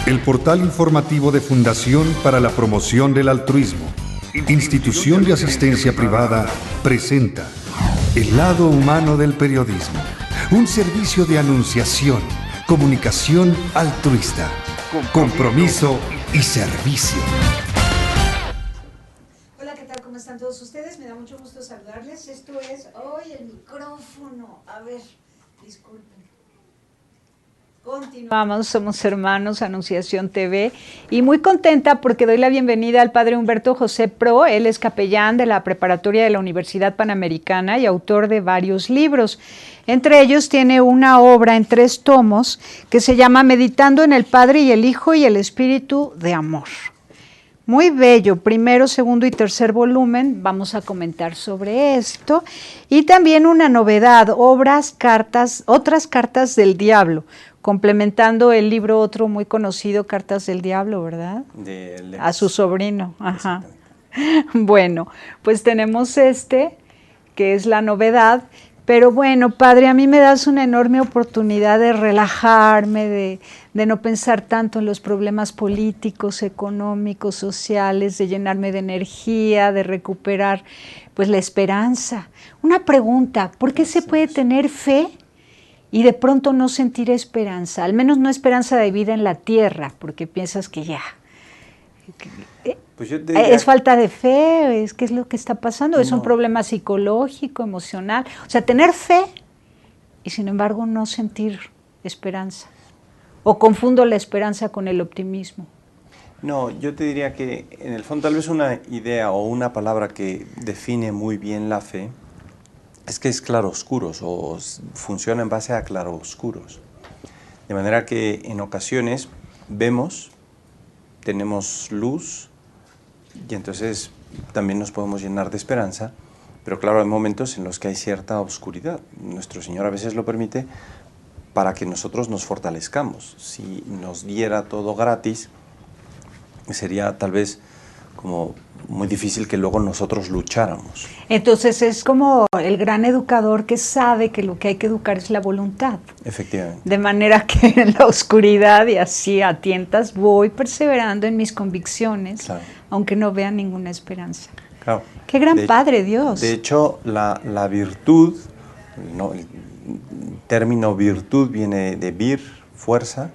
El portal informativo de Fundación para la Promoción del Altruismo, institución de asistencia privada, presenta El lado humano del periodismo, un servicio de anunciación, comunicación altruista, compromiso y servicio. Hola, ¿qué tal? ¿Cómo están todos ustedes? Me da mucho gusto saludarles. Esto es hoy el micrófono. A ver, disculpen. Continuamos, somos hermanos, Anunciación TV, y muy contenta porque doy la bienvenida al padre Humberto José Pro. Él es capellán de la preparatoria de la Universidad Panamericana y autor de varios libros. Entre ellos tiene una obra en 3 tomos que se llama Meditando en el Padre y el Hijo y el Espíritu de Amor. Muy bello, primero, segundo y tercer volumen, vamos a comentar sobre esto. Y también una novedad, otras cartas del diablo, complementando el libro otro muy conocido, Cartas del Diablo, ¿verdad? A su sobrino, ajá. Bueno, pues tenemos este, que es la novedad. Pero bueno, padre, a mí me das una enorme oportunidad de relajarme, de no pensar tanto en los problemas políticos, económicos, sociales, de llenarme de energía, de recuperar pues la esperanza. Una pregunta, ¿por qué se puede tener fe y de pronto no sentir esperanza? Al menos no esperanza de vida en la tierra, porque piensas que ya... Pues ¿es falta de fe? ¿Qué es lo que está pasando? No. ¿Es un problema psicológico, emocional? O sea, tener fe y sin embargo no sentir esperanza. ¿O confundo la esperanza con el optimismo? No, yo te diría que en el fondo tal vez una idea o una palabra que define muy bien la fe es que es claroscuros o funciona en base a claroscuros. De manera que en ocasiones vemos, tenemos luz, y entonces también nos podemos llenar de esperanza, pero claro, hay momentos en los que hay cierta oscuridad. Nuestro Señor a veces lo permite para que nosotros nos fortalezcamos. Si nos diera todo gratis, sería tal vez como muy difícil que luego nosotros lucháramos. Entonces es como el gran educador que sabe que lo que hay que educar es la voluntad. Efectivamente. De manera que en la oscuridad y así a tientas voy perseverando en mis convicciones, claro, aunque no vea ninguna esperanza. Claro. ¡Qué gran Padre Dios! De hecho, la virtud, no, el término virtud viene de vir, fuerza,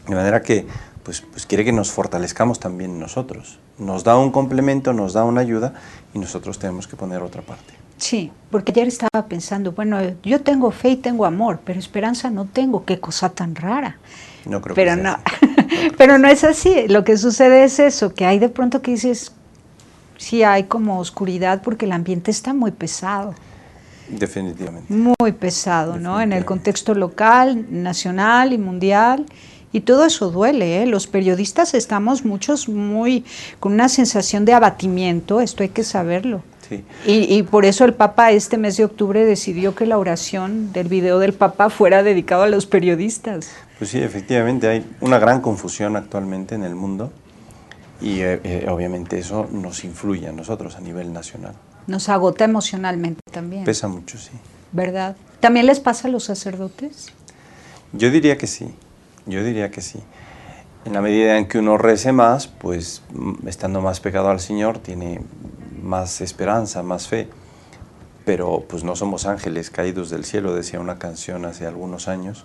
de manera que pues quiere que nos fortalezcamos también nosotros. Nos da un complemento, nos da una ayuda y nosotros tenemos que poner otra parte. Sí, porque ayer estaba pensando, bueno, yo tengo fe y tengo amor, pero esperanza no tengo, qué cosa tan rara. No creo pero que sea así. Pero no es así, lo que sucede es eso, que hay de pronto que dices, sí hay como oscuridad porque el ambiente está muy pesado. Definitivamente. Muy pesado, ¿no? En el contexto local, nacional y mundial. Y todo eso duele, ¿eh? Los periodistas estamos muchos muy con una sensación de abatimiento, esto hay que saberlo. Sí. Y por eso el Papa este mes de octubre decidió que la oración del video del Papa fuera dedicado a los periodistas. Pues sí, efectivamente hay una gran confusión actualmente en el mundo y obviamente eso nos influye a nosotros a nivel nacional. Nos agota emocionalmente también. Pesa mucho, sí. ¿Verdad? ¿También les pasa a los sacerdotes? Yo diría que sí. Yo diría que sí. En la medida en que uno rece más, pues estando más pegado al Señor, tiene más esperanza, más fe. Pero pues no somos ángeles caídos del cielo, decía una canción hace algunos años.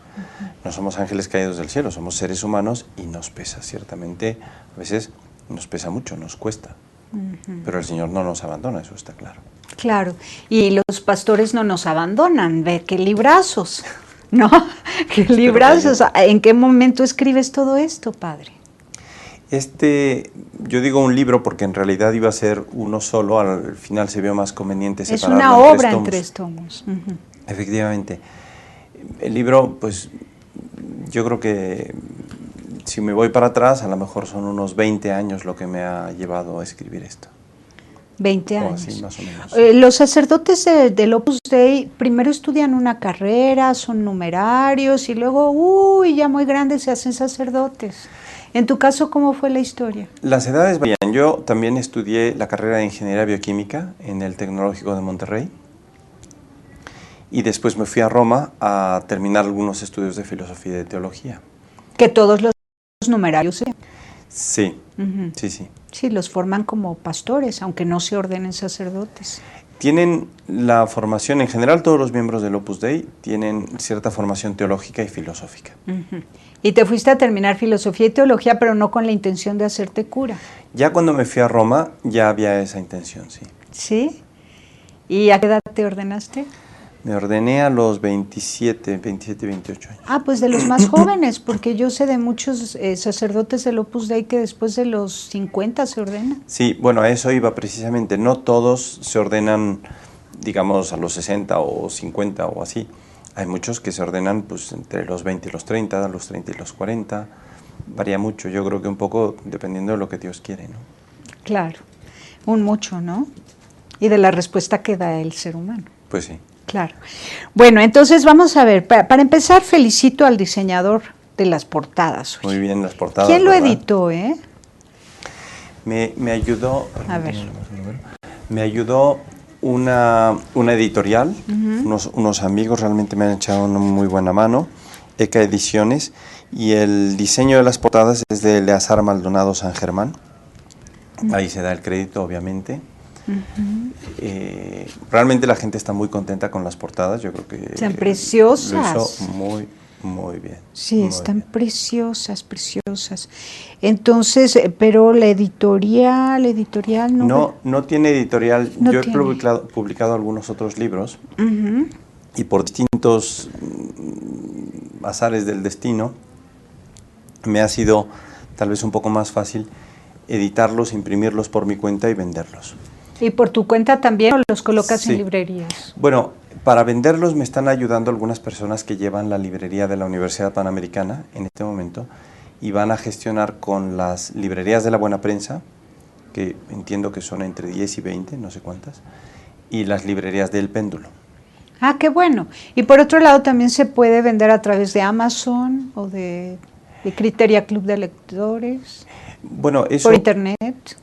No somos ángeles caídos del cielo, somos seres humanos y nos pesa, ciertamente. A veces nos pesa mucho, nos cuesta. Pero el Señor no nos abandona, eso está claro. Claro, y los pastores no nos abandonan, ve qué librazos. No, qué librazos. ¿En qué momento escribes todo esto, padre? Yo digo un libro porque en realidad iba a ser uno solo, al final se vio más conveniente separarlo. Es una obra en 3 tomos. Efectivamente. El libro, pues, yo creo que si me voy para atrás, a lo mejor son unos 20 años lo que me ha llevado a escribir esto. 20 años. Así, más o menos. Los sacerdotes del Opus Dei primero estudian una carrera, son numerarios y luego, ya muy grandes se hacen sacerdotes. En tu caso, ¿cómo fue la historia? Las edades varían. Yo también estudié la carrera de Ingeniería Bioquímica en el Tecnológico de Monterrey y después me fui a Roma a terminar algunos estudios de Filosofía y de Teología. Que todos los numerarios, ¿eh? Sí, sí, sí. Sí, los forman como pastores, aunque no se ordenen sacerdotes. Tienen la formación, en general todos los miembros del Opus Dei tienen cierta formación teológica y filosófica. Y te fuiste a terminar filosofía y teología, pero no con la intención de hacerte cura. Ya cuando me fui a Roma ya había esa intención, sí. ¿Sí? ¿Y a qué edad te ordenaste? Me ordené a los 27, 28 años. Ah, pues de los más jóvenes, porque yo sé de muchos sacerdotes del Opus Dei que después de los 50 se ordenan. Sí, bueno, a eso iba precisamente. No todos se ordenan, digamos, a los 60 o 50 o así. Hay muchos que se ordenan pues entre los 20 y los 30, los 30 y los 40. Varía mucho, yo creo que un poco dependiendo de lo que Dios quiere, ¿no? Claro, un mucho, ¿no? Y de la respuesta que da el ser humano. Pues sí. Claro. Bueno, entonces vamos a ver, para empezar felicito al diseñador de las portadas. Muy bien, las portadas. ¿Quién lo ¿verdad? editó, Me ayudó. A ver. Me ayudó una editorial, unos amigos realmente me han echado una muy buena mano, ECA Ediciones, y el diseño de las portadas es de Eleazar Maldonado San Germán. Ahí se da el crédito, obviamente. Realmente la gente está muy contenta con las portadas, yo creo que están preciosas. lo hizo muy bien. Sí, muy están bien. preciosas. Entonces, pero la editorial no tiene editorial. No Yo tiene. he publicado algunos otros libros y por distintos azares del destino me ha sido tal vez un poco más fácil editarlos, imprimirlos por mi cuenta y venderlos. ¿Y por tu cuenta también o los colocas Sí. en librerías? Bueno, para venderlos me están ayudando algunas personas que llevan la librería de la Universidad Panamericana en este momento y van a gestionar con las librerías de la Buena Prensa, que entiendo que son entre 10 y 20, no sé cuántas, y las librerías del Péndulo. Ah, qué bueno. Y por otro lado también se puede vender a través de Amazon o de Criteria Club de Lectores, Bueno, eso por internet.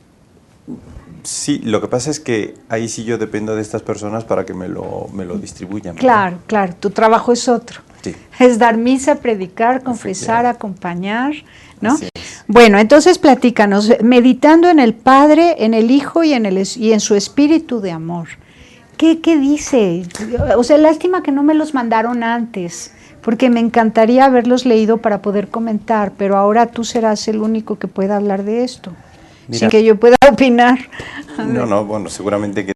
sí, lo que pasa es que ahí sí yo dependo de estas personas para que me lo distribuyan. Claro, claro, tu trabajo es otro. Sí. Es dar misa, predicar, confesar, acompañar, ¿no? Así es. Bueno, entonces platícanos, meditando en el Padre, en el Hijo y en su Espíritu de amor. ¿Qué dice? O sea, lástima que no me los mandaron antes, porque me encantaría haberlos leído para poder comentar, pero ahora tú serás el único que pueda hablar de esto, Mira, sin que yo pueda opinar. No, bueno, seguramente que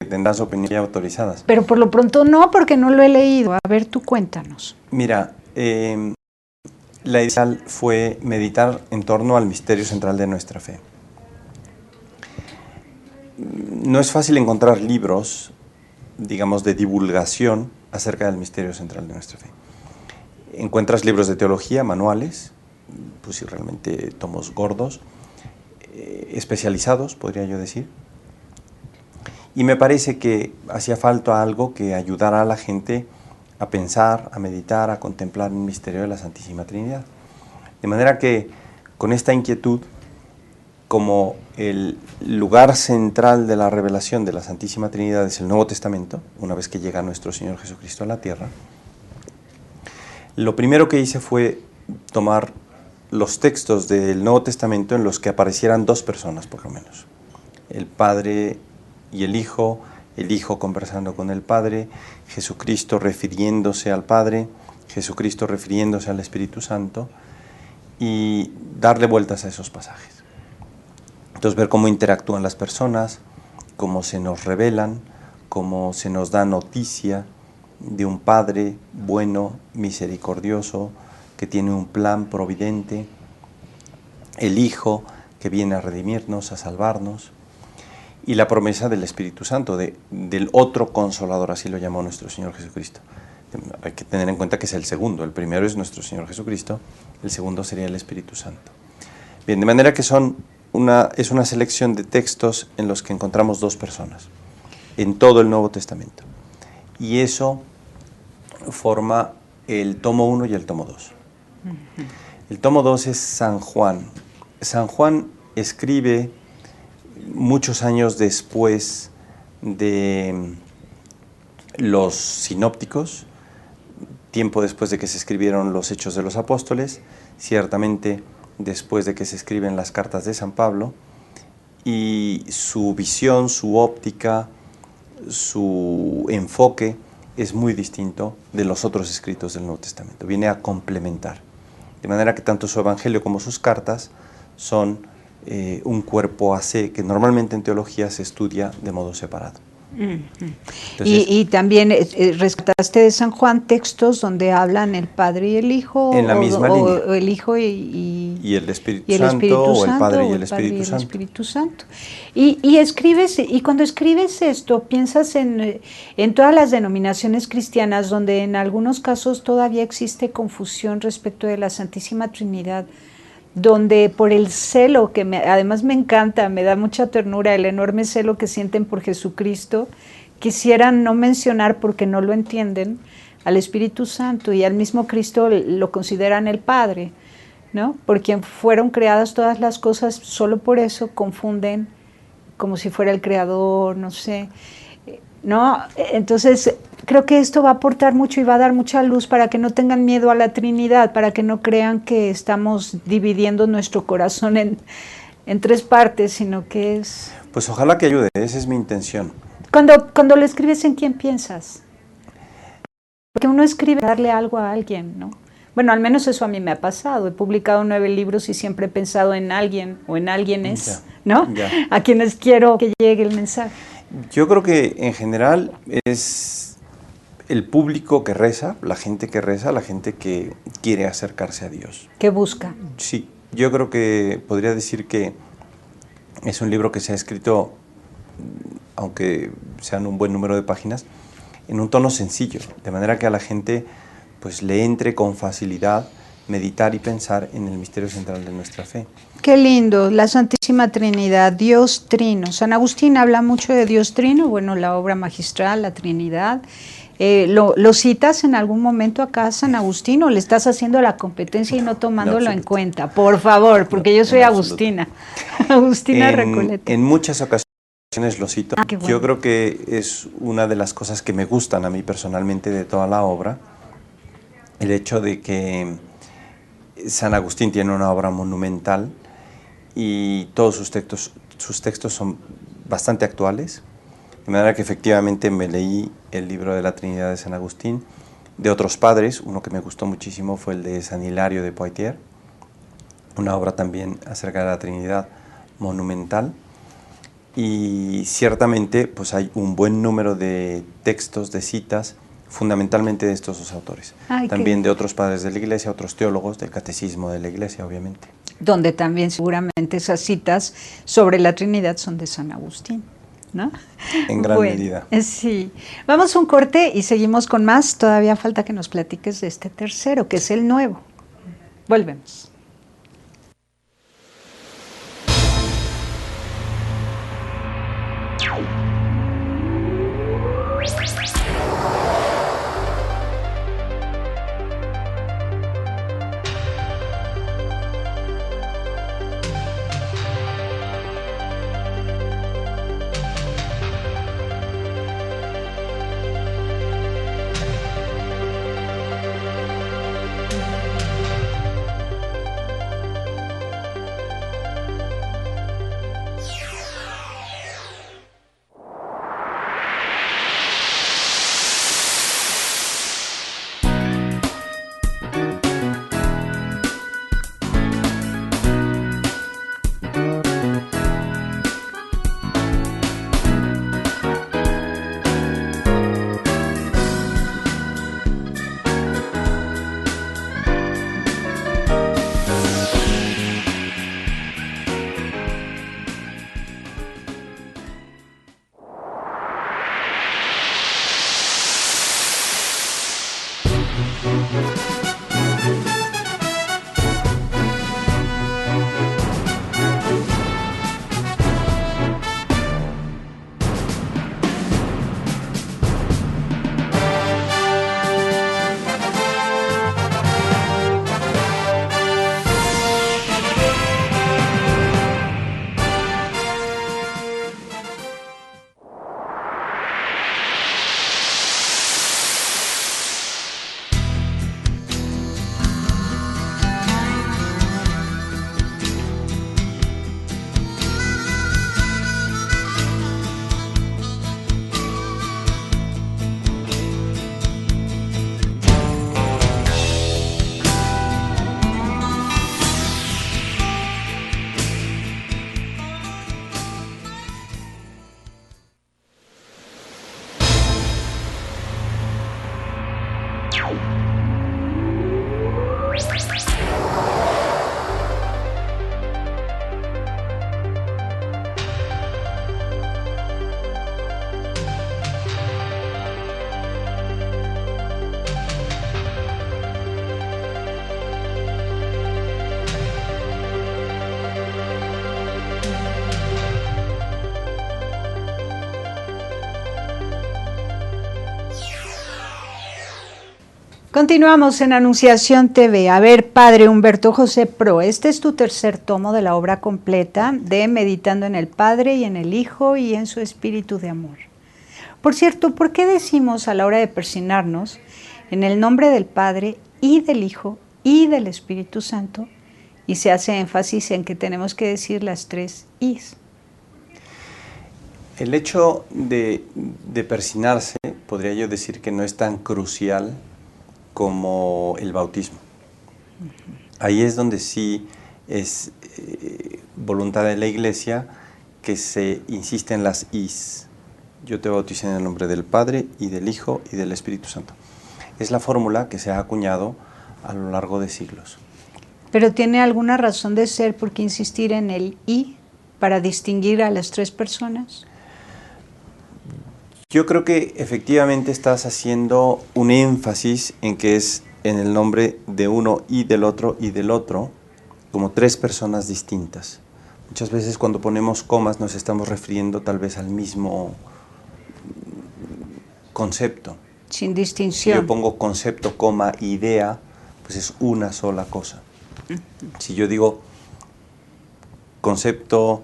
tendrás opiniones ya autorizadas. Pero por lo pronto no, porque no lo he leído. A ver, tú cuéntanos. Mira, la idea fue meditar en torno al misterio central de nuestra fe. No es fácil encontrar libros, digamos, de divulgación acerca del misterio central de nuestra fe. Encuentras libros de teología, manuales, pues sí, realmente tomos gordos, especializados, podría yo decir. Y me parece que hacía falta algo que ayudara a la gente a pensar, a meditar, a contemplar el misterio de la Santísima Trinidad. De manera que con esta inquietud, como el lugar central de la revelación de la Santísima Trinidad es el Nuevo Testamento, una vez que llega nuestro Señor Jesucristo a la tierra, lo primero que hice fue tomar los textos del Nuevo Testamento en los que aparecieran dos personas, por lo menos. El Padre y el Hijo conversando con el Padre, Jesucristo refiriéndose al Padre, Jesucristo refiriéndose al Espíritu Santo, y darle vueltas a esos pasajes. Entonces ver cómo interactúan las personas, cómo se nos revelan, cómo se nos da noticia de un Padre bueno, misericordioso, que tiene un plan providente, el Hijo que viene a redimirnos, a salvarnos, y la promesa del Espíritu Santo, del otro Consolador, así lo llamó nuestro Señor Jesucristo. Hay que tener en cuenta que es el segundo, el primero es nuestro Señor Jesucristo, el segundo sería el Espíritu Santo. Bien, de manera que es una selección de textos en los que encontramos dos personas, en todo el Nuevo Testamento. Y eso forma el tomo 1 y el tomo 2. El tomo 2 es San Juan. San Juan escribe muchos años después de los sinópticos, tiempo después de que se escribieron los Hechos de los Apóstoles. Ciertamente después de que se escriben las cartas de San Pablo, y su visión, su óptica, su enfoque es muy distinto de los otros escritos del Nuevo Testamento. Viene a complementar. De manera que tanto su Evangelio como sus cartas son un cuerpo AC que normalmente en teología se estudia de modo separado. Entonces, y también rescataste de San Juan textos donde hablan el Padre y el Hijo, en la misma línea. O el Hijo y el Espíritu Santo, Santo, o el Padre y el Espíritu Santo. Y escribes, y cuando escribes esto, piensas en todas las denominaciones cristianas donde en algunos casos todavía existe confusión respecto de la Santísima Trinidad, donde por el celo, que además me encanta, me da mucha ternura, el enorme celo que sienten por Jesucristo, quisieran no mencionar porque no lo entienden al Espíritu Santo, y al mismo Cristo lo consideran el Padre, ¿no? Por quien fueron creadas todas las cosas, solo por eso confunden como si fuera el Creador, no sé, ¿no? Entonces creo que esto va a aportar mucho y va a dar mucha luz para que no tengan miedo a la Trinidad, para que no crean que estamos dividiendo nuestro corazón en tres partes, sino que es... Pues ojalá que ayude, esa es mi intención. Cuando lo escribes, ¿en quién piensas? Porque uno escribe darle algo a alguien, ¿no? Bueno, al menos eso a mí me ha pasado. He publicado 9 libros y siempre he pensado en alguien o en alguienes, ¿no? Ya. A quienes quiero que llegue el mensaje. Yo creo que en general es el público que reza, la gente que quiere acercarse a Dios. ¿Qué busca? Sí, yo creo que podría decir que es un libro que se ha escrito, aunque sean un buen número de páginas, en un tono sencillo, de manera que a la gente pues le entre con facilidad meditar y pensar en el misterio central de nuestra fe. Qué lindo, la Santísima Trinidad, Dios Trino. San Agustín habla mucho de Dios Trino, bueno, la obra magistral, la Trinidad. ¿Lo citas en algún momento acá, San Agustín, o le estás haciendo la competencia y no tomándolo en cuenta? Por favor, porque yo soy Agustina, Agustina Recoleta. En muchas ocasiones lo cito. Qué bueno. Yo creo que es una de las cosas que me gustan a mí personalmente de toda la obra, el hecho de que San Agustín tiene una obra monumental y todos sus textos son bastante actuales, de manera que efectivamente me leí el libro de la Trinidad de San Agustín, de otros padres. Uno que me gustó muchísimo fue el de San Hilario de Poitiers, una obra también acerca de la Trinidad monumental, y ciertamente pues hay un buen número de textos, de citas, fundamentalmente de estos dos autores. También de otros padres de la Iglesia, otros teólogos del Catecismo de la Iglesia, obviamente. Donde también seguramente esas citas sobre la Trinidad son de San Agustín, ¿no? En gran medida. Sí. Vamos a un corte y seguimos con más. Todavía falta que nos platiques de este tercero, que es el nuevo. Volvemos. Continuamos en Anunciación TV. A ver, Padre Humberto José Pro, este es tu tercer tomo de la obra completa de Meditando en el Padre y en el Hijo y en su Espíritu de Amor. Por cierto, ¿por qué decimos a la hora de persignarnos en el nombre del Padre y del Hijo y del Espíritu Santo? Y se hace énfasis en que tenemos que decir las tres Is. El hecho de persignarse, podría yo decir que no es tan crucial como el bautismo. Ahí es donde sí es voluntad de la Iglesia que se insiste en las Is. Yo te bauticé en el nombre del Padre y del Hijo y del Espíritu Santo. Es la fórmula que se ha acuñado a lo largo de siglos. ¿Pero tiene alguna razón de ser por qué insistir en el I para distinguir a las tres personas? Yo creo que efectivamente estás haciendo un énfasis en que es en el nombre de uno y del otro, como tres personas distintas. Muchas veces cuando ponemos comas nos estamos refiriendo tal vez al mismo concepto. Sin distinción. Si yo pongo concepto, coma, idea, pues es una sola cosa. Si yo digo concepto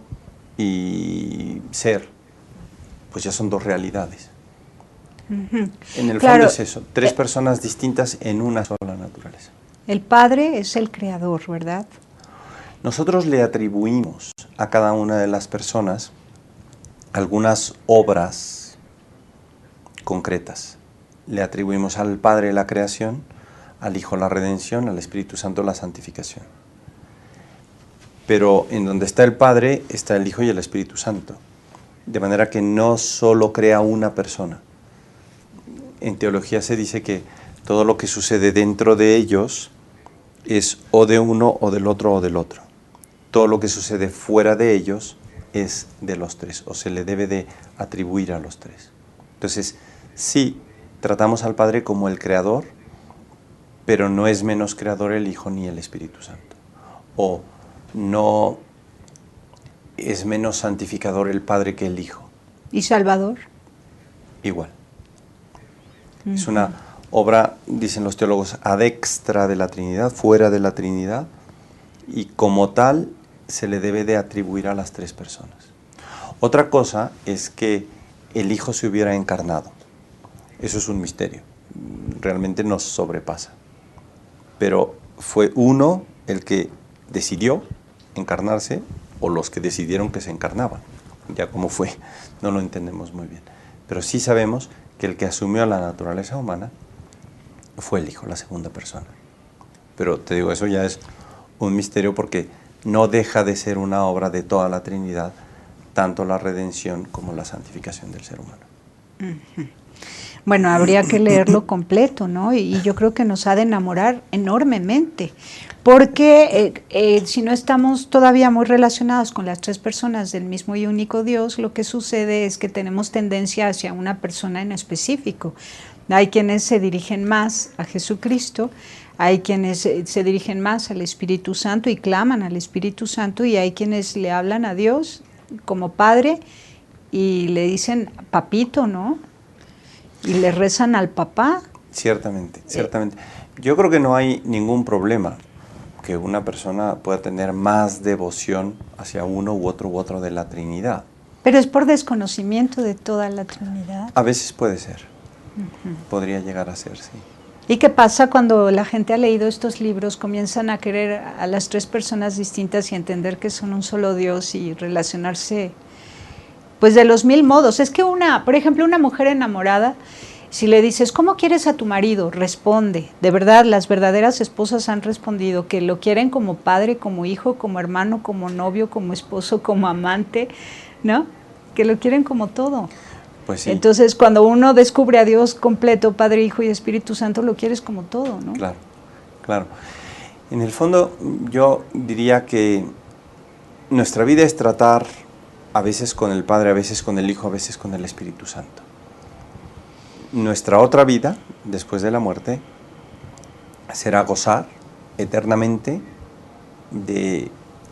y ser, pues ya son dos realidades. En el fondo es eso, tres personas distintas en una sola naturaleza. El Padre es el Creador, ¿verdad? Nosotros le atribuimos a cada una de las personas algunas obras concretas. Le atribuimos al Padre la creación, al Hijo la redención, al Espíritu Santo la santificación. Pero en donde está el Padre está el Hijo y el Espíritu Santo. De manera que no solo crea una persona. En teología se dice que todo lo que sucede dentro de ellos es o de uno o del otro o del otro. Todo lo que sucede fuera de ellos es de los tres, o se le debe de atribuir a los tres. Entonces, sí, tratamos al Padre como el Creador, pero no es menos Creador el Hijo ni el Espíritu Santo. O no es menos santificador el Padre que el Hijo. ¿Y Salvador? Igual. Es una obra, dicen los teólogos, ad extra de la Trinidad, fuera de la Trinidad, y como tal se le debe de atribuir a las tres personas. Otra cosa es que el Hijo se hubiera encarnado. Eso es un misterio. Realmente nos sobrepasa. Pero fue uno el que decidió encarnarse, o los que decidieron que se encarnaban. Ya como fue, no lo entendemos muy bien. Pero sí sabemos que el que asumió la naturaleza humana fue el Hijo, la segunda persona. Pero te digo, eso ya es un misterio porque no deja de ser una obra de toda la Trinidad, tanto la redención como la santificación del ser humano. Bueno, habría que leerlo completo, ¿no? Y yo creo que nos ha de enamorar enormemente, porque si no estamos todavía muy relacionados con las tres personas del mismo y único Dios, lo que sucede es que tenemos tendencia hacia una persona en específico. Hay quienes se dirigen más a Jesucristo, hay quienes se dirigen más al Espíritu Santo y claman al Espíritu Santo, y hay quienes le hablan a Dios como Padre y le dicen papito, ¿no? Y le rezan al papá. Ciertamente, ciertamente. Yo creo que no hay ningún problema que una persona pueda tener más devoción hacia uno u otro de la Trinidad. Pero es por desconocimiento de toda la Trinidad. A veces puede ser. Podría llegar a ser, sí. ¿Y qué pasa cuando la gente ha leído estos libros, comienzan a querer a las tres personas distintas y entender que son un solo Dios y relacionarse pues de los mil modos? Es que por ejemplo, una mujer enamorada, si le dices, ¿cómo quieres a tu marido? Responde. De verdad, las verdaderas esposas han respondido que lo quieren como padre, como hijo, como hermano, como novio, como esposo, como amante, ¿no? Que lo quieren como todo. Pues sí. Entonces, cuando uno descubre a Dios completo, Padre, Hijo y Espíritu Santo, lo quieres como todo, ¿no? Claro, claro. En el fondo, yo diría que nuestra vida es tratar a veces con el Padre, a veces con el Hijo, a veces con el Espíritu Santo. Nuestra otra vida, después de la muerte, será gozar eternamente de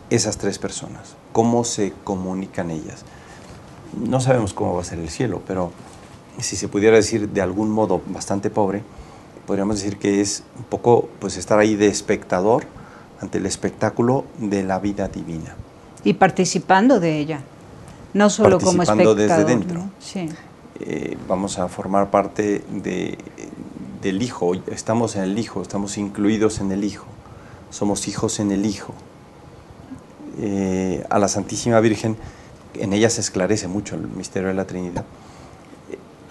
esas tres personas. ¿Cómo se comunican ellas? No sabemos cómo va a ser el cielo, pero si se pudiera decir de algún modo bastante pobre, podríamos decir que es un poco pues estar ahí de espectador ante el espectáculo de la vida divina. Y participando de ella, no solo como espectador. Participando desde dentro. ¿No? Sí. Vamos a formar parte del Hijo, estamos en el Hijo, estamos incluidos en el Hijo, somos hijos en el Hijo. A la Santísima Virgen, en ella se esclarece mucho el misterio de la Trinidad.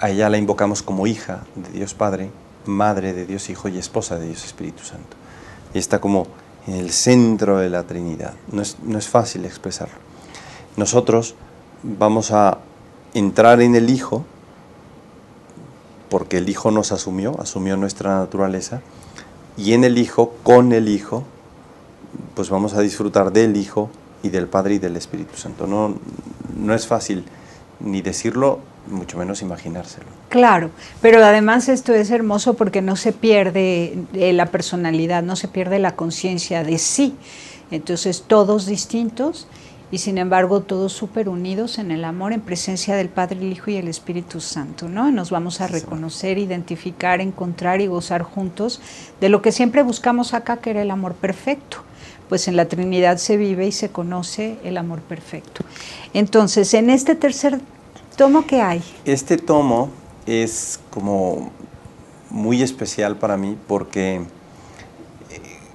A ella la invocamos como hija de Dios Padre, madre de Dios Hijo y esposa de Dios Espíritu Santo. Y está como en el centro de la Trinidad. No es fácil expresarlo. Nosotros vamos a entrar en el Hijo, porque el Hijo nos asumió nuestra naturaleza, y en el Hijo, con el Hijo, pues vamos a disfrutar del Hijo y del Padre y del Espíritu Santo. No es fácil ni decirlo, mucho menos imaginárselo. Claro, pero además esto es hermoso porque no se pierde la personalidad, no se pierde la conciencia de sí. Entonces todos distintos y sin embargo todos súper unidos en el amor, en presencia del Padre, el Hijo y el Espíritu Santo, ¿no? Nos vamos a reconocer, identificar, encontrar y gozar juntos de lo que siempre buscamos acá, que era el amor perfecto. Pues en la Trinidad se vive y se conoce el amor perfecto. Entonces, en este tercer tomo, ¿qué hay? Este tomo es como muy especial para mí porque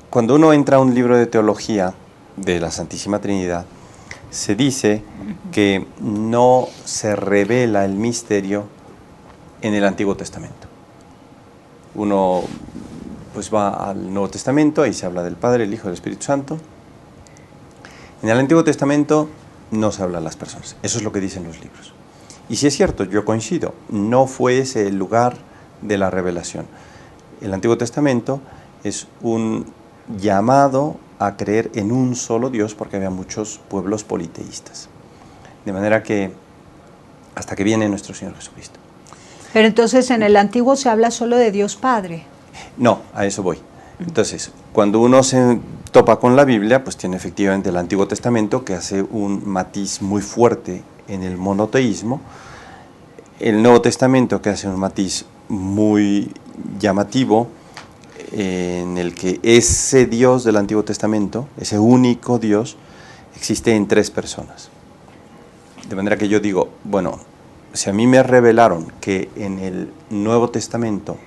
cuando uno entra a un libro de teología de la Santísima Trinidad, se dice que no se revela el misterio en el Antiguo Testamento. Uno pues va al Nuevo Testamento y se habla del Padre, el Hijo y el Espíritu Santo. En el Antiguo Testamento no se habla de las personas. Eso es lo que dicen los libros. Y si es cierto, yo coincido, no fue ese el lugar de la revelación. El Antiguo Testamento es un llamado a creer en un solo Dios porque había muchos pueblos politeístas. De manera que hasta que viene nuestro Señor Jesucristo. Pero entonces en el Antiguo se habla solo de Dios Padre. No, a eso voy. Entonces, cuando uno se topa con la Biblia, pues tiene efectivamente el Antiguo Testamento que hace un matiz muy fuerte en el monoteísmo, el Nuevo Testamento que hace un matiz muy llamativo en el que ese Dios del Antiguo Testamento, ese único Dios, existe en tres personas. De manera que yo digo, bueno, si a mí me revelaron que en el Nuevo Testamento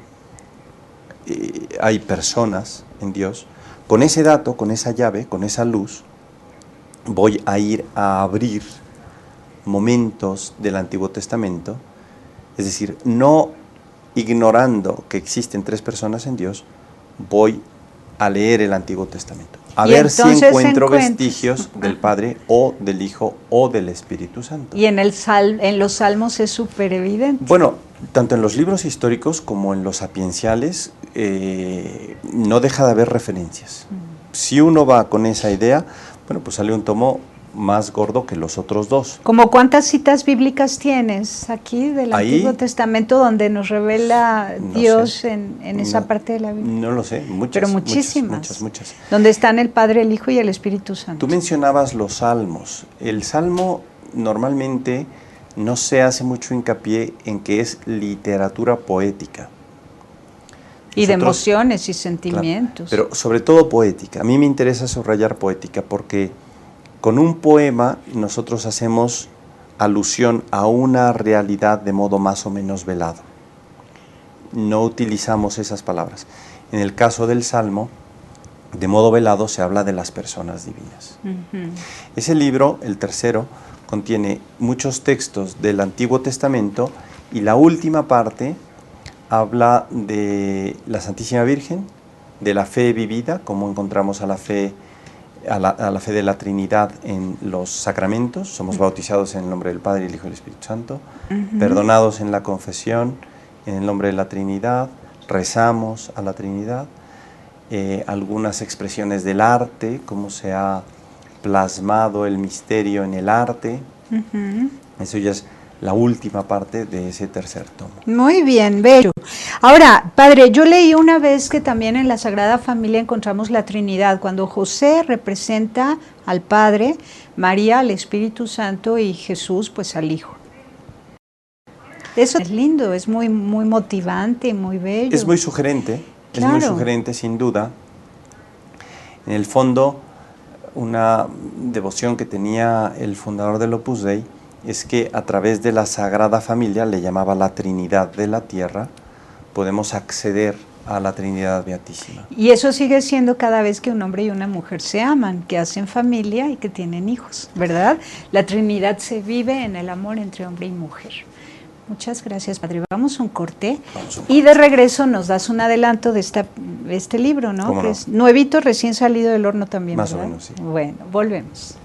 hay personas en Dios, con ese dato, con esa llave, con esa luz, voy a ir a abrir momentos del Antiguo Testamento, es decir, no ignorando que existen tres personas en Dios, voy a leer el Antiguo Testamento, a ver si encuentro vestigios del Padre o del Hijo o del Espíritu Santo. Y en los Salmos es súper evidente. Bueno, tanto en los libros históricos como en los sapienciales no deja de haber referencias. Si uno va con esa idea, bueno, pues sale un tomo más gordo que los otros dos. ¿Cómo cuántas citas bíblicas tienes aquí del Antiguo Testamento donde nos revela Dios en esa parte de la Biblia? No lo sé, muchas. Pero muchísimas. Muchas. Donde están el Padre, el Hijo y el Espíritu Santo. Tú mencionabas los salmos. El salmo normalmente no se hace mucho hincapié en que es literatura poética. Y de emociones y sentimientos. Claro, pero sobre todo poética. A mí me interesa subrayar poética porque con un poema nosotros hacemos alusión a una realidad de modo más o menos velado. No utilizamos esas palabras. En el caso del Salmo, de modo velado se habla de las personas divinas. Ese libro, el tercero, contiene muchos textos del Antiguo Testamento y la última parte habla de la Santísima Virgen, de la fe vivida, como encontramos a la fe a la fe de la Trinidad en los sacramentos, somos bautizados en el nombre del Padre, el Hijo y el Espíritu Santo, perdonados en la confesión, en el nombre de la Trinidad, rezamos a la Trinidad, algunas expresiones del arte, cómo se ha plasmado el misterio en el arte, eso ya es la última parte de ese tercer tomo. Muy bien, bello. Ahora, padre, yo leí una vez que también en la Sagrada Familia encontramos la Trinidad, cuando José representa al Padre, María al Espíritu Santo y Jesús pues al Hijo. Eso es lindo, es muy motivante, muy bello. Es muy sugerente, claro. Es muy sugerente sin duda. En el fondo, una devoción que tenía el fundador del Opus Dei es que a través de la Sagrada Familia, le llamaba la Trinidad de la Tierra, podemos acceder a la Trinidad Beatísima. Y eso sigue siendo cada vez que un hombre y una mujer se aman, que hacen familia y que tienen hijos, ¿verdad? La Trinidad se vive en el amor entre hombre y mujer. Muchas gracias, padre. Vamos a un corte y de regreso nos das un adelanto de este libro, ¿no? ¿Cómo no? Que es nuevito, recién salido del horno también, Más ¿verdad? o menos, sí. Bueno, volvemos.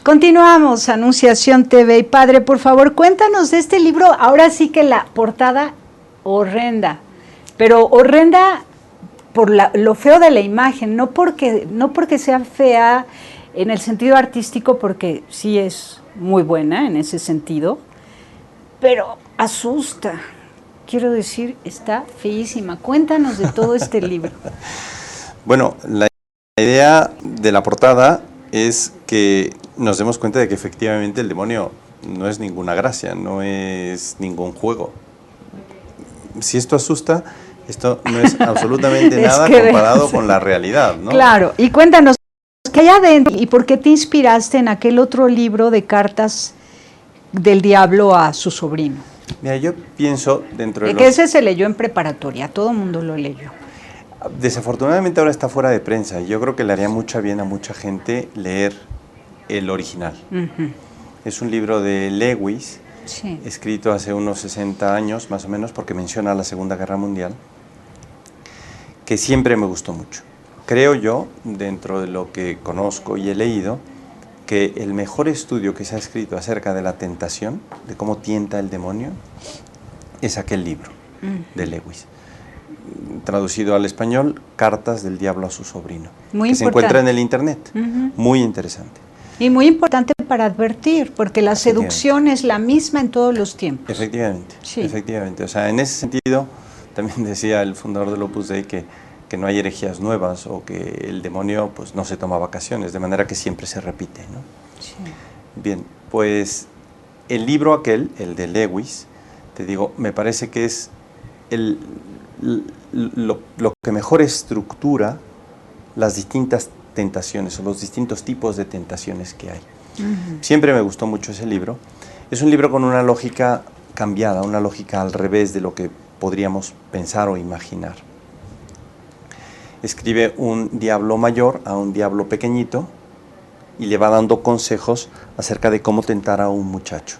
Continuamos, Anunciación TV. Y padre, por favor, cuéntanos de este libro. Ahora sí que la portada horrenda, pero horrenda por lo feo de la imagen, no porque sea fea en el sentido artístico, porque sí es muy buena en ese sentido, pero asusta. Quiero decir, está feísima. Cuéntanos de todo este libro. Bueno, la idea de la portada es que nos demos cuenta de que efectivamente el demonio no es ninguna gracia, no es ningún juego. Si esto asusta, esto no es absolutamente nada comparado con la realidad, ¿no? Claro, y cuéntanos, ¿qué hay adentro y por qué te inspiraste en aquel otro libro de cartas del diablo a su sobrino? Mira, yo pienso dentro de que ese se leyó en preparatoria, todo el mundo lo leyó. Desafortunadamente ahora está fuera de prensa y yo creo que le haría mucha bien a mucha gente leer el original. Es un libro de Lewis, Sí. escrito hace unos 60 años, más o menos, porque menciona la Segunda Guerra Mundial, que siempre me gustó mucho. Creo yo, dentro de lo que conozco y he leído, que el mejor estudio que se ha escrito acerca de la tentación, de cómo tienta el demonio, es aquel libro de Lewis. Traducido al español, Cartas del Diablo a su sobrino, Muy que se importante. encuentra en el internet. Muy interesante. Y muy importante para advertir, porque la seducción es la misma en todos los tiempos. Efectivamente, Sí. efectivamente. O sea, en ese sentido, también decía el fundador del Opus Dei que no hay herejías nuevas o que el demonio pues no se toma vacaciones, de manera que siempre se repite, ¿no? Sí. Bien, pues el libro aquel, el de Lewis, te digo, me parece que es lo que mejor estructura las distintas tentaciones o los distintos tipos de tentaciones que hay. Siempre me gustó mucho ese libro. Es un libro con una lógica cambiada, una lógica al revés de lo que podríamos pensar o imaginar. Escribe un diablo mayor a un diablo pequeñito y le va dando consejos acerca de cómo tentar a un muchacho.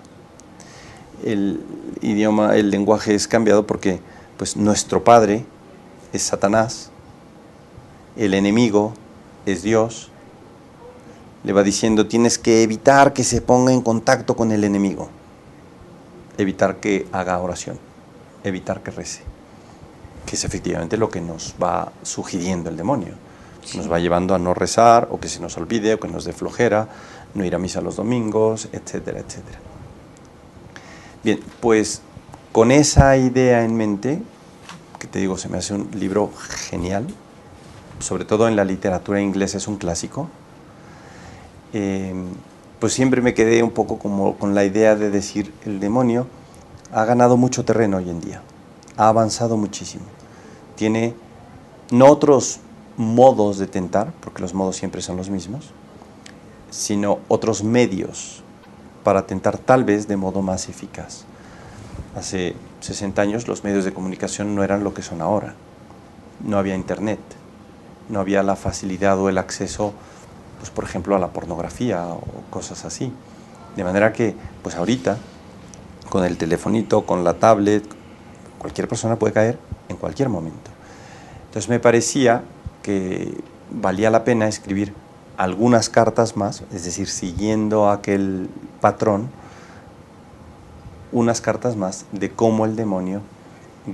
El idioma, el lenguaje es cambiado porque pues, nuestro padre es Satanás, el enemigo es Dios. Le va diciendo, tienes que evitar que se ponga en contacto con el enemigo, evitar que haga oración, evitar que rece, que es efectivamente lo que nos va sugiriendo el demonio. Sí. Nos va llevando a no rezar, o que se nos olvide, o que nos dé flojera, no ir a misa los domingos, etcétera, etcétera. Bien, pues con esa idea en mente, que te digo, se me hace un libro genial, sobre todo en la literatura inglesa es un clásico, pues siempre me quedé un poco como con la idea de decir, el demonio ha ganado mucho terreno hoy en día, ha avanzado muchísimo, tiene no otros modos de tentar, porque los modos siempre son los mismos, sino otros medios para tentar tal vez de modo más eficaz. Hace 60 años los medios de comunicación no eran lo que son ahora, no había internet, no había la facilidad o el acceso, pues por ejemplo a la pornografía o cosas así, de manera que pues ahorita con el telefonito, con la tablet, cualquier persona puede caer en cualquier momento. Entonces me parecía que valía la pena escribir algunas cartas más, es decir, siguiendo aquel patrón, unas cartas más de cómo el demonio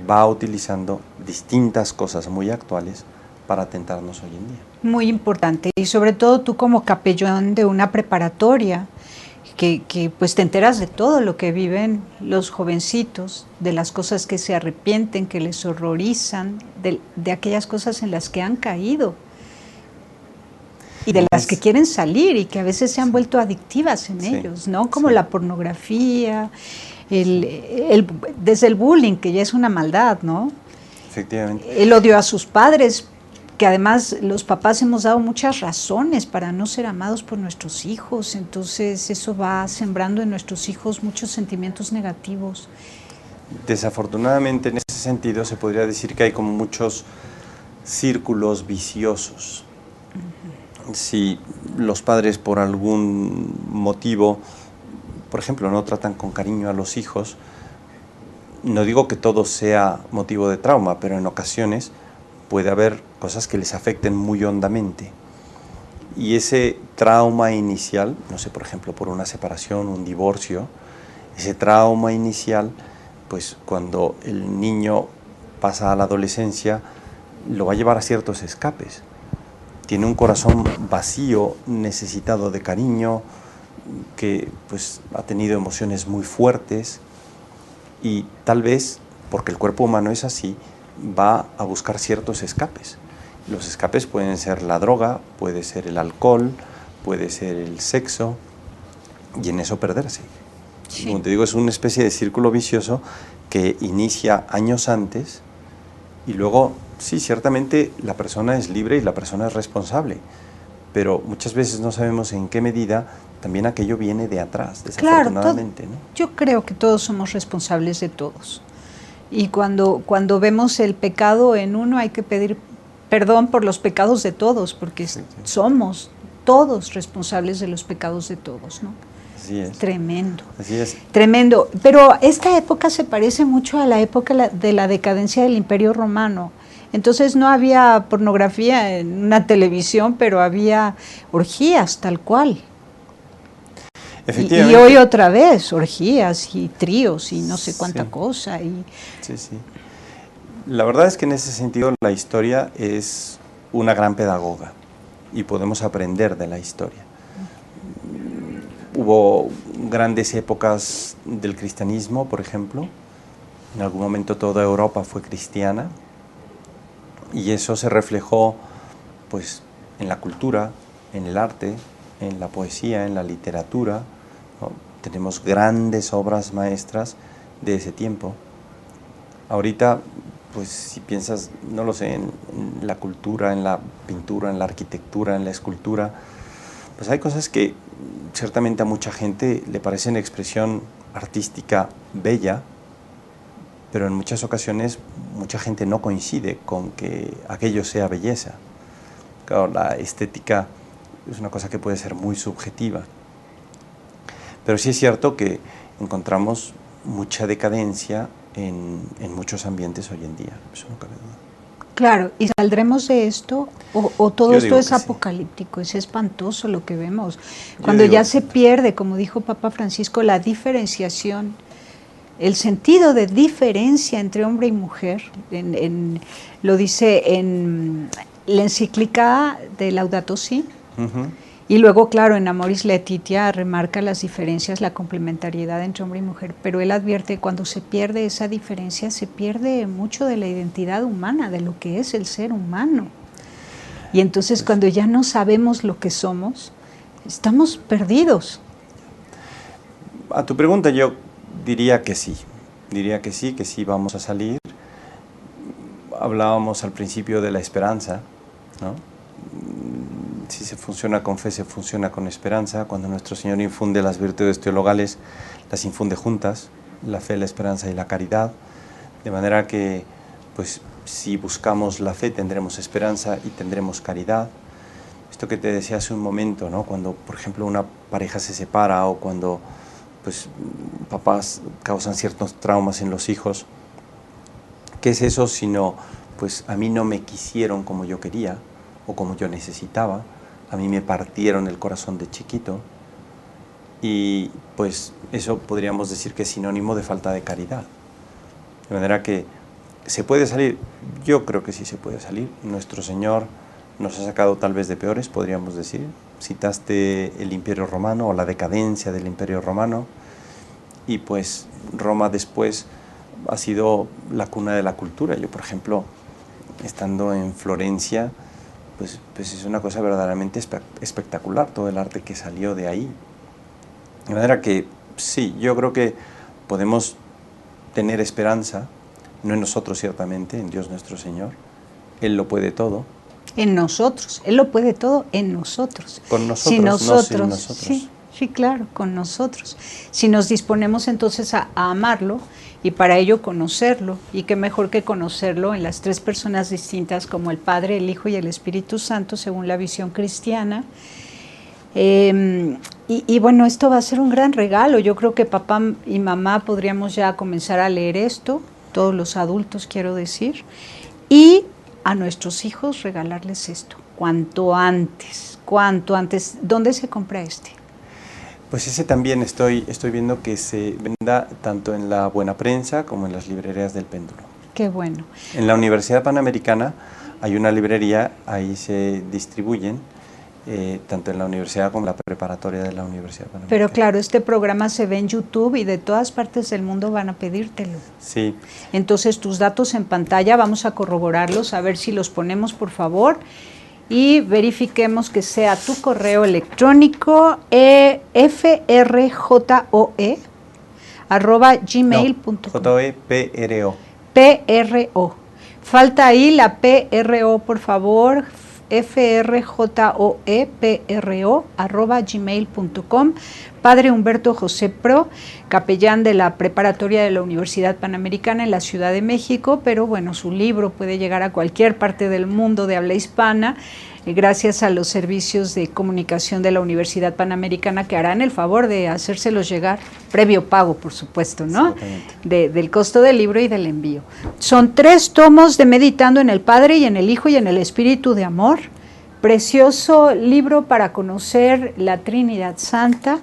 va utilizando distintas cosas muy actuales para tentarnos hoy en día. Muy importante, y sobre todo tú como capellán de una preparatoria, que pues te enteras de todo lo que viven los jovencitos, de las cosas que se arrepienten, que les horrorizan, de aquellas cosas en las que han caído y de las que quieren salir y que a veces se han vuelto adictivas en ellos, ¿no? Como la pornografía, desde el bullying, que ya es una maldad, ¿no? Efectivamente. El odio a sus padres, que además los papás hemos dado muchas razones para no ser amados por nuestros hijos, entonces eso va sembrando en nuestros hijos muchos sentimientos negativos. Desafortunadamente en ese sentido se podría decir que hay como muchos círculos viciosos. Si los padres por algún motivo, por ejemplo, no tratan con cariño a los hijos, no digo que todo sea motivo de trauma, pero en ocasiones puede haber cosas que les afecten muy hondamente. Y ese trauma inicial, no sé, por ejemplo, por una separación, un divorcio, ese trauma inicial, pues cuando el niño pasa a la adolescencia, lo va a llevar a ciertos escapes. Tiene un corazón vacío, necesitado de cariño, que pues ha tenido emociones muy fuertes y tal vez, porque el cuerpo humano es así, va a buscar ciertos escapes. Los escapes pueden ser la droga, puede ser el alcohol, puede ser el sexo, y en eso perderse. Sí. Como te digo, es una especie de círculo vicioso que inicia años antes y luego, sí, ciertamente la persona es libre y la persona es responsable, pero muchas veces no sabemos en qué medida también aquello viene de atrás, desafortunadamente. Claro, ¿no? Yo creo que todos somos responsables de todos. Y cuando vemos el pecado en uno hay que pedir perdón por los pecados de todos, porque somos todos responsables de los pecados de todos, ¿no? Así es. Tremendo. Así es. Tremendo. Pero esta época se parece mucho a la época de la decadencia del Imperio Romano. Entonces no había pornografía en una televisión, pero había orgías tal cual. Efectivamente. Y hoy otra vez, orgías y tríos y no sé cuánta cosa. Sí, sí. La verdad es que en ese sentido la historia es una gran pedagoga y podemos aprender de la historia. Hubo grandes épocas del cristianismo, por ejemplo. En algún momento toda Europa fue cristiana y eso se reflejó pues, en la cultura, en el arte, en la poesía, en la literatura, ¿no? Tenemos grandes obras maestras de ese tiempo. Ahorita, pues si piensas, no lo sé, en la cultura, en la pintura, en la arquitectura, en la escultura, pues hay cosas que ciertamente a mucha gente le parecen expresión artística bella, pero en muchas ocasiones mucha gente no coincide con que aquello sea belleza. Claro, la estética es una cosa que puede ser muy subjetiva, pero sí es cierto que encontramos mucha decadencia en muchos ambientes hoy en día, eso no cabe duda. Claro, ¿y saldremos de esto? ¿O todo Yo esto digo es que apocalíptico? Es espantoso lo que vemos. Cuando ya se pierde, como dijo Papa Francisco, la diferenciación, el sentido de diferencia entre hombre y mujer, lo dice en la encíclica de Laudato Si, y luego, claro, en Amoris Laetitia remarca las diferencias, la complementariedad entre hombre y mujer, pero él advierte que cuando se pierde esa diferencia, se pierde mucho de la identidad humana, de lo que es el ser humano. Y entonces cuando ya no sabemos lo que somos, estamos perdidos. A tu pregunta yo diría que sí vamos a salir. Hablábamos al principio de la esperanza, ¿no? Si se funciona con fe, se funciona con esperanza. Cuando nuestro Señor infunde las virtudes teologales, las infunde juntas, la fe, la esperanza y la caridad, de manera que, pues, si buscamos la fe tendremos esperanza y tendremos caridad. Esto que te decía hace un momento, ¿no? Cuando, por ejemplo, una pareja se separa o cuando, pues, papás causan ciertos traumas en los hijos, ¿qué es eso sino, pues, a mí no me quisieron como yo quería o como yo necesitaba? A mí me partieron el corazón de chiquito y pues eso podríamos decir que es sinónimo de falta de caridad. De manera que se puede salir, yo creo que sí se puede salir. Nuestro Señor nos ha sacado tal vez de peores, podríamos decir. Citaste el Imperio Romano o la decadencia del Imperio Romano y pues Roma después ha sido la cuna de la cultura. Yo, por ejemplo, estando en Florencia, pues es una cosa verdaderamente espectacular todo el arte que salió de ahí. De manera que sí, yo creo que podemos tener esperanza, no en nosotros ciertamente, en Dios nuestro Señor. Él lo puede todo. En nosotros, Él lo puede todo en nosotros. Con nosotros, no sin nosotros. Sí, claro, con nosotros. Si nos disponemos entonces a amarlo y para ello conocerlo, y qué mejor que conocerlo en las tres personas distintas como el Padre, el Hijo y el Espíritu Santo, según la visión cristiana. Y bueno, esto va a ser un gran regalo. Yo creo que papá y mamá podríamos ya comenzar a leer esto, todos los adultos quiero decir, y a nuestros hijos regalarles esto, cuanto antes. ¿Dónde se compra este? Pues ese también estoy viendo que se venda tanto en la Buena Prensa como en las librerías del Péndulo. Qué bueno. En la Universidad Panamericana hay una librería, ahí se distribuyen, tanto en la universidad como en la preparatoria de la Universidad Panamericana. Pero claro, este programa se ve en YouTube y de todas partes del mundo van a pedírtelo. Sí. Entonces tus datos en pantalla vamos a corroborarlos, a ver si los ponemos por favor. Y verifiquemos que sea tu correo electrónico frjoe@gmail.com. JOEPRO. PRO. Falta ahí la PRO, por favor. frjoepro@gmail.com Padre Humberto José Pro, capellán de la preparatoria de la Universidad Panamericana en la Ciudad de México, pero bueno, su libro puede llegar a cualquier parte del mundo de habla hispana, gracias a los servicios de comunicación de la Universidad Panamericana, que harán el favor de hacérselos llegar, previo pago, por supuesto, ¿no? Del costo del libro y del envío. Son 3 tomos de Meditando en el Padre y en el Hijo y en el Espíritu de Amor. Precioso libro para conocer la Trinidad Santa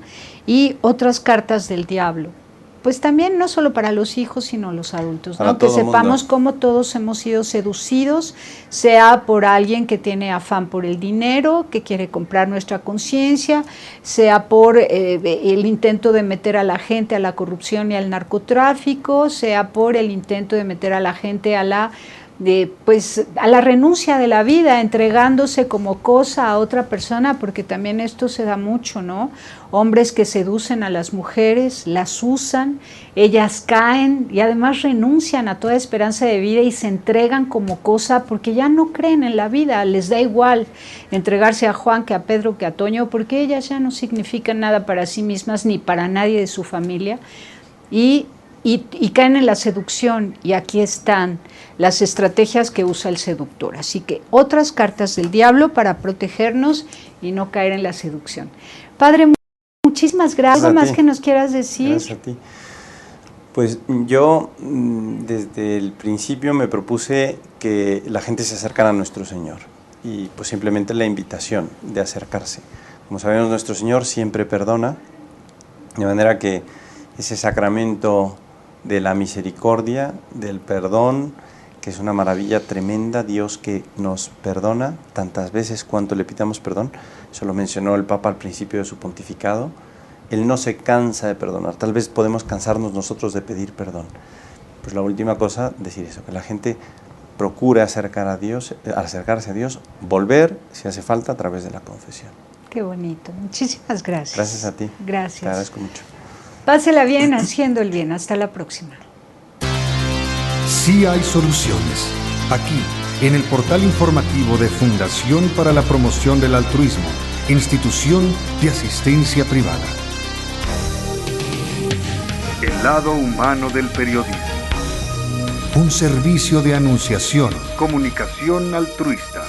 y otras cartas del diablo. Pues también no solo para los hijos, sino los adultos, ¿no? Que sepamos cómo todos hemos sido seducidos, sea por alguien que tiene afán por el dinero, que quiere comprar nuestra conciencia, sea por el intento de meter a la gente a la corrupción y al narcotráfico, sea por el intento de meter a la gente a la renuncia de la vida, entregándose como cosa a otra persona, porque también esto se da mucho, ¿no? Hombres que seducen a las mujeres, las usan, ellas caen y además renuncian a toda esperanza de vida y se entregan como cosa porque ya no creen en la vida, les da igual entregarse a Juan que a Pedro que a Toño, porque ellas ya no significan nada para sí mismas ni para nadie de su familia y caen en la seducción, y aquí están las estrategias que usa el seductor. Así que otras cartas del diablo para protegernos y no caer en la seducción. Padre, muchísimas gracias. ¿Algo más que nos quieras decir? Gracias a ti. Pues yo desde el principio me propuse que la gente se acercara a nuestro Señor y pues simplemente la invitación de acercarse. Como sabemos, nuestro Señor siempre perdona, de manera que ese sacramento de la misericordia, del perdón, que es una maravilla tremenda, Dios que nos perdona tantas veces cuanto le pidamos perdón, eso lo mencionó el Papa al principio de su pontificado, Él no se cansa de perdonar, tal vez podemos cansarnos nosotros de pedir perdón. Pues la última cosa, decir eso, que la gente procure acercarse a Dios, volver, si hace falta, a través de la confesión. Qué bonito, muchísimas gracias. Gracias a ti. Gracias. Te agradezco mucho. Pásela bien haciendo el bien. Hasta la próxima. Sí hay soluciones. Aquí, en el portal informativo de Fundación para la Promoción del Altruismo, Institución de Asistencia Privada. El lado humano del periodismo. Un servicio de anunciación, comunicación altruista.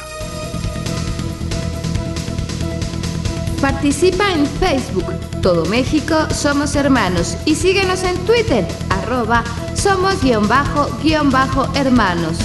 Participa en Facebook, Todo México Somos Hermanos, y síguenos en Twitter, @somos_hermanos.